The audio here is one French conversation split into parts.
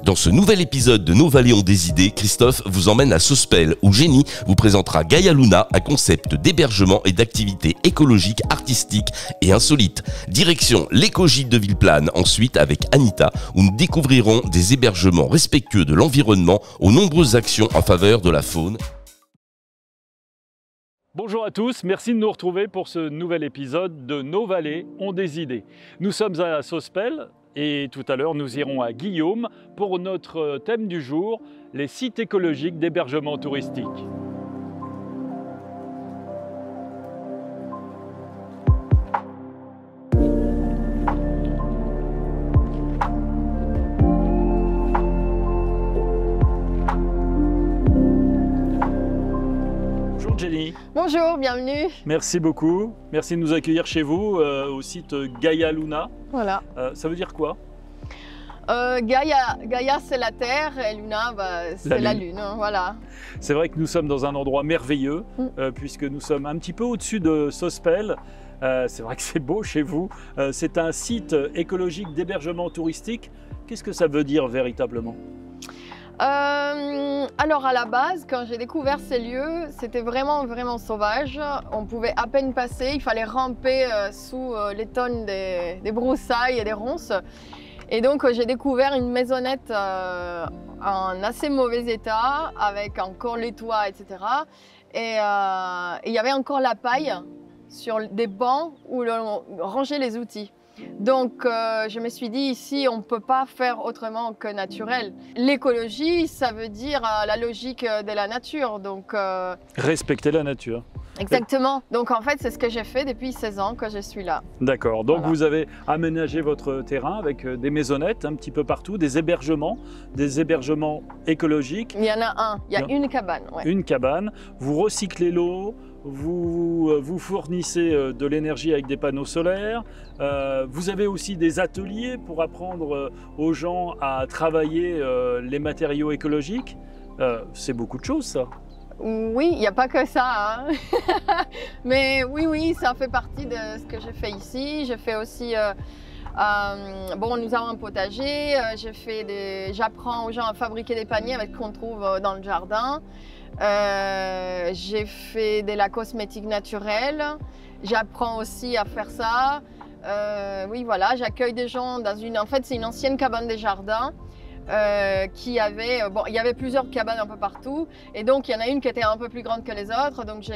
Dans ce nouvel épisode de Nos Vallées ont des idées, Christophe vous emmène à Sospel où Jenny vous présentera Gaia Luna, un concept d'hébergement et d'activités écologiques, artistiques et insolites. Direction l'éco-gîte de Villeplane, ensuite avec Anita, où nous découvrirons des hébergements respectueux de l'environnement aux nombreuses actions en faveur de la faune. Bonjour à tous, merci de nous retrouver pour ce nouvel épisode de Nos Vallées ont des idées. Nous sommes à Sospel et tout à l'heure nous irons à Guillaume pour notre thème du jour, les sites écologiques d'hébergement touristique. Bonjour Jenny. Bonjour, bienvenue. Merci beaucoup. Merci de nous accueillir chez vous au site Gaia Luna. Voilà. Ça veut dire quoi? Gaia c'est la Terre et Luna c'est la Lune. Voilà. C'est vrai que nous sommes dans un endroit merveilleux puisque nous sommes un petit peu au-dessus de Sospel. C'est vrai que c'est beau chez vous. C'est un site écologique d'hébergement touristique. Qu'est-ce que ça veut dire véritablement? Alors à la base, quand j'ai découvert ces lieux, c'était vraiment sauvage. On pouvait à peine passer, il fallait ramper sous les tonnes des broussailles et des ronces. Et donc j'ai découvert une maisonnette en assez mauvais état, avec encore les toits, etc. Et il y avait encore la paille sur des bancs où l'on rangeait les outils. Donc je me suis dit, ici on ne peut pas faire autrement que naturel. L'écologie, ça veut dire la logique de la nature. Donc, respecter la nature. Exactement. Donc en fait, c'est ce que j'ai fait depuis 16 ans que je suis là. D'accord. Donc voilà. Vous avez aménagé votre terrain avec des maisonnettes un petit peu partout, des hébergements écologiques. Il y en a un, il y a une cabane. Ouais. Une cabane. Vous recyclez l'eau. Vous fournissez de l'énergie avec des panneaux solaires. Vous avez aussi des ateliers pour apprendre aux gens à travailler les matériaux écologiques. C'est beaucoup de choses, ça. Oui, il n'y a pas que ça. Hein. Mais oui, ça fait partie de ce que j'ai fait ici. J'ai fait aussi... nous avons un potager. J'apprends aux gens à fabriquer des paniers avec ce qu'on trouve dans le jardin. J'ai fait de la cosmétique naturelle. J'apprends aussi à faire ça. Oui, voilà, j'accueille des gens dans une... En fait, c'est une ancienne cabane des jardins. Il y avait plusieurs cabanes un peu partout et donc il y en a une qui était un peu plus grande que les autres, donc je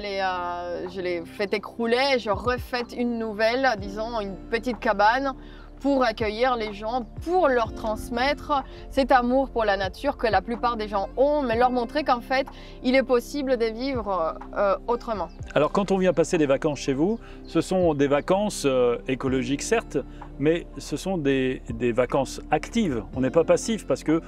l'ai fait écrouler, je refais une nouvelle, disons une petite cabane pour accueillir les gens, pour leur transmettre cet amour pour la nature que la plupart des gens ont, mais leur montrer qu'en fait, il est possible de vivre autrement. Alors quand on vient passer des vacances chez vous, ce sont des vacances écologiques certes, mais ce sont des vacances actives. On n'est pas passif parce que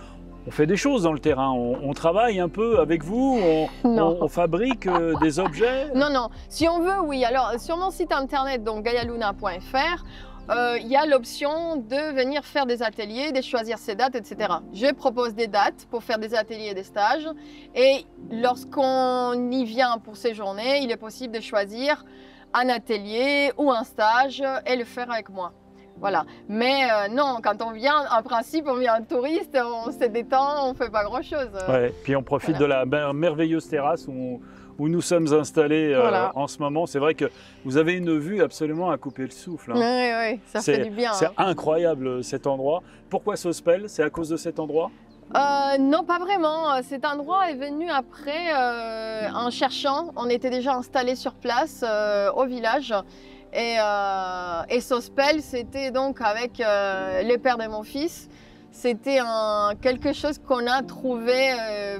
on fait des choses dans le terrain, on travaille un peu avec vous, on fabrique des objets. Non, si on veut, oui. Alors sur mon site internet, donc gaialuna.fr, il y a l'option de venir faire des ateliers, de choisir ses dates, etc. Je propose des dates pour faire des ateliers et des stages. Et lorsqu'on y vient pour ces journées, il est possible de choisir un atelier ou un stage et le faire avec moi. Voilà. Mais non, quand on vient, en principe, on vient en touriste, on se détend, on ne fait pas grand-chose. Ouais, puis on profite de la merveilleuse terrasse où nous sommes installés en ce moment. C'est vrai que vous avez une vue absolument à couper le souffle. Hein. Oui, ça fait du bien. C'est incroyable cet endroit. Pourquoi Sospel? C'est à cause de cet endroit? Non, pas vraiment. Cet endroit est venu après en cherchant. On était déjà installés sur place au village. Et Sospel, c'était donc avec les pères de mon fils. C'était quelque chose qu'on a trouvé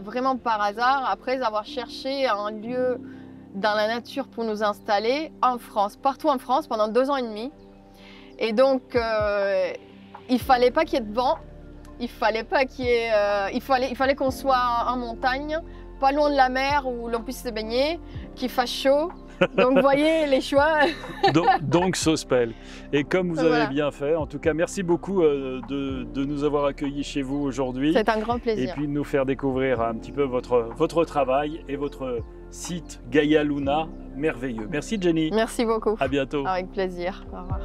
vraiment par hasard après avoir cherché un lieu dans la nature pour nous installer en France, partout en France pendant 2 ans et demi. Et donc il fallait pas qu'il y ait de vent, il fallait qu'on soit en montagne, pas loin de la mer où l'on puisse se baigner, qu'il fasse chaud. Donc vous voyez les choix. donc Sospel. Et comme vous avez bien fait, en tout cas merci beaucoup de nous avoir accueillis chez vous aujourd'hui. C'est un grand plaisir. Et puis de nous faire découvrir un petit peu votre travail et votre site Gaia Luna, merveilleux. Merci Jenny. Merci beaucoup. À bientôt. Avec plaisir. Au revoir.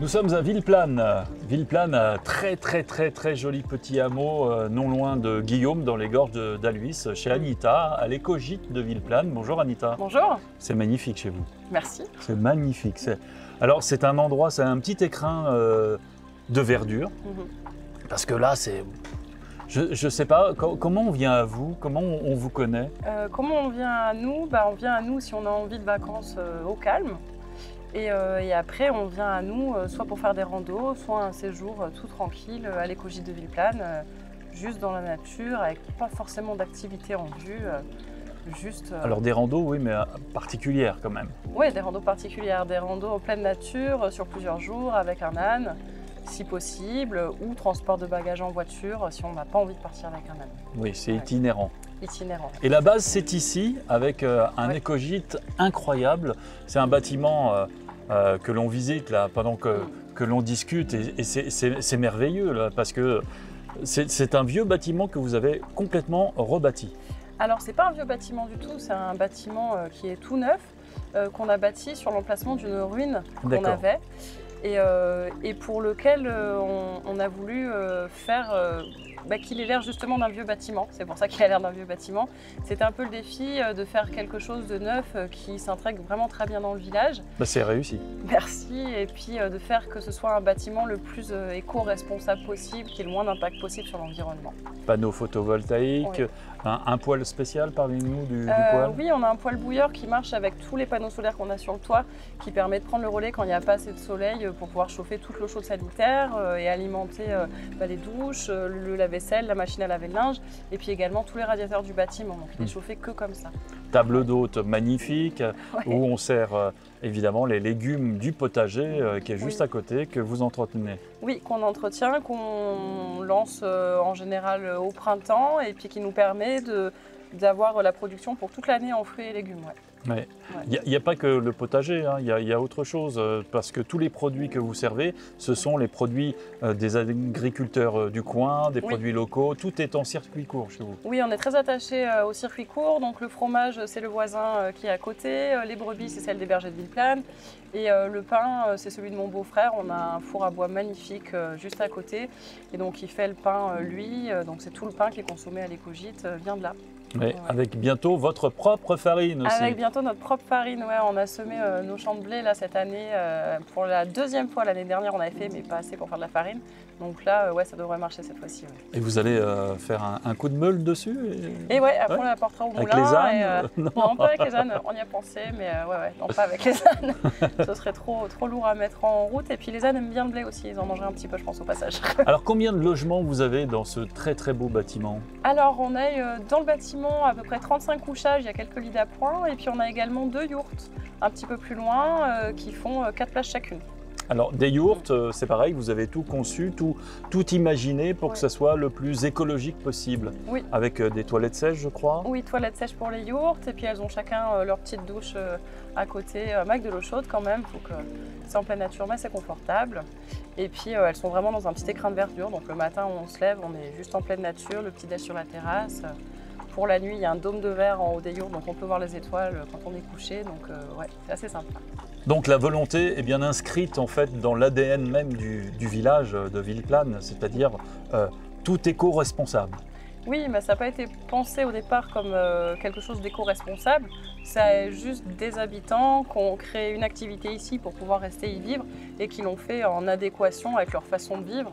Nous sommes à Villeplane. Villeplane, très joli petit hameau, non loin de Guillaume, dans les gorges d'Aluis, chez Anita, à l'éco-gîte de Villeplane. Bonjour Anita. Bonjour. C'est magnifique chez vous. Merci. C'est magnifique. Alors c'est un endroit, c'est un petit écrin de verdure. Parce que là, c'est... Je ne sais pas, comment on vient à vous? Comment on vous connaît? Comment on vient à nous? On vient à nous si on a envie de vacances au calme. Et après, on vient à nous soit pour faire des randos, soit un séjour tout tranquille à l'éco-gîte de Villeplane, juste dans la nature, avec pas forcément d'activité en vue. Alors des randos, oui, mais particulières quand même. Oui, des randos particulières, des randos en pleine nature, sur plusieurs jours, avec un âne, si possible, ou transport de bagages en voiture, si on n'a pas envie de partir avec un âne. Oui, c'est itinérant. Itinérant. Et la base, c'est ici, avec un éco-gîte incroyable. C'est un bâtiment que l'on visite là, pendant que l'on discute, et c'est merveilleux, là, parce que c'est un vieux bâtiment que vous avez complètement rebâti. Alors, c'est pas un vieux bâtiment du tout, c'est un bâtiment qui est tout neuf, qu'on a bâti sur l'emplacement d'une ruine qu'on avait. Et pour lequel on a voulu faire qu'il ait l'air justement d'un vieux bâtiment. C'est pour ça qu'il a l'air d'un vieux bâtiment. C'était un peu le défi de faire quelque chose de neuf qui s'intègre vraiment très bien dans le village. C'est réussi. Merci. Et puis de faire que ce soit un bâtiment le plus éco-responsable possible, qui ait le moins d'impact possible sur l'environnement. Panneaux photovoltaïques, oui. Un poêle spécial, parlez-nous du poêle. Oui, on a un poêle bouilleur qui marche avec tous les panneaux solaires qu'on a sur le toit, qui permet de prendre le relais quand il n'y a pas assez de soleil pour pouvoir chauffer toute l'eau chaude sanitaire et alimenter les douches, le lave-vaisselle, la machine à laver le linge, et puis également tous les radiateurs du bâtiment. Donc il n'est chauffé que comme ça. Table d'hôte magnifique, où on sert évidemment les légumes du potager qui est juste à côté, que vous entretenez. Oui, qu'on entretient, qu'on lance en général au printemps, et puis qui nous permet d'avoir la production pour toute l'année en fruits et légumes. Ouais. Il n'y a pas que le potager, hein. Il y a autre chose, parce que tous les produits que vous servez, ce sont les produits des agriculteurs du coin, des produits locaux, tout est en circuit court chez vous. Oui, on est très attaché au circuit court, donc le fromage c'est le voisin qui est à côté, les brebis c'est celle des bergers de Villeplane, et le pain c'est celui de mon beau-frère. On a un four à bois magnifique juste à côté, et donc il fait le pain lui, donc c'est tout le pain qui est consommé à l'éco-gîte vient de là. Mais avec bientôt votre propre farine aussi. Avec bientôt notre propre farine, on a semé nos champs de blé là, cette année pour la deuxième fois. L'année dernière on avait fait, mais pas assez pour faire de la farine. Donc là, ça devrait marcher cette fois-ci. Et vous allez faire un coup de meule dessus? Et après on l'apportera au moulin. Avec les ânes Non, pas avec les ânes, on y a pensé, mais non, pas avec les ânes. Ce serait trop lourd à mettre en route. Et puis les ânes aiment bien le blé aussi, ils en mangeraient un petit peu, je pense, au passage. Alors combien de logements vous avez dans ce très beau bâtiment? Alors on a dans le bâtiment à peu près 35 couchages, il y a quelques lits d'appoint, et puis on a également 2 yourtes un petit peu plus loin qui font 4 places chacune. Alors des yourtes, c'est pareil, vous avez tout conçu, tout imaginé pour que ça soit le plus écologique possible. Oui. Avec des toilettes sèches, je crois. Oui, toilettes sèches pour les yourtes, et puis elles ont chacun leur petite douche à côté, avec de l'eau chaude quand même, donc c'est en pleine nature, mais c'est confortable. Et puis elles sont vraiment dans un petit écrin de verdure, donc le matin on se lève, on est juste en pleine nature, le petit déj sur la terrasse. Pour la nuit, il y a un dôme de verre en haut des yourtes, donc on peut voir les étoiles quand on est couché, donc c'est assez sympa. Donc la volonté est bien inscrite en fait dans l'ADN même du village de Villeplane, c'est-à-dire tout éco-responsable. Oui, mais ça n'a pas été pensé au départ comme quelque chose d'éco-responsable. C'est juste des habitants qui ont créé une activité ici pour pouvoir rester y vivre et qui l'ont fait en adéquation avec leur façon de vivre.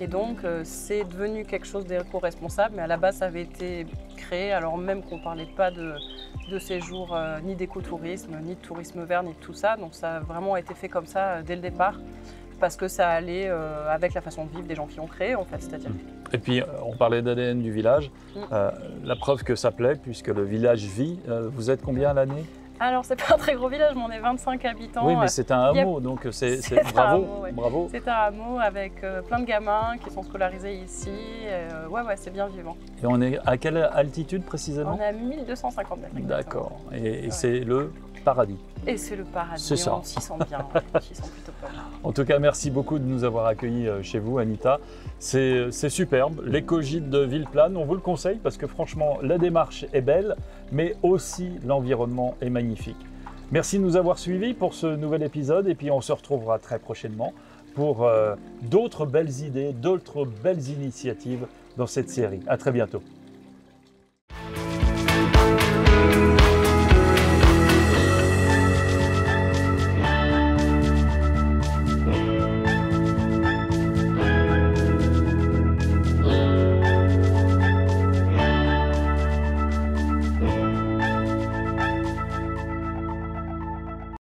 Et donc c'est devenu quelque chose d'éco-responsable, mais à la base ça avait été créé alors même qu'on ne parlait pas de séjour ni d'écotourisme, ni de tourisme vert, ni de tout ça. Donc ça a vraiment été fait comme ça dès le départ, parce que ça allait avec la façon de vivre des gens qui l'ont créé en fait, c'est-à-dire. Et puis on parlait d'ADN du village, la preuve que ça plaît puisque le village vit. Vous êtes combien à l'année? Alors c'est pas un très gros village, mais on est 25 habitants. Oui, mais c'est un hameau, donc c'est bravo, bravo. C'est un hameau avec plein de gamins qui sont scolarisés ici. C'est bien vivant. Et on est à quelle altitude précisément? On est à 1250 mètres. D'accord, et c'est le paradis. Et c'est le paradis, c'est ça. On s'y sent bien, on s'y sent plutôt pas mal. En tout cas, merci beaucoup de nous avoir accueillis chez vous, Anita. C'est superbe, l'éco-gîte de Villeplane, on vous le conseille parce que franchement, la démarche est belle, mais aussi l'environnement est magnifique. Merci de nous avoir suivis pour ce nouvel épisode et puis on se retrouvera très prochainement pour d'autres belles idées, d'autres belles initiatives dans cette série. À très bientôt.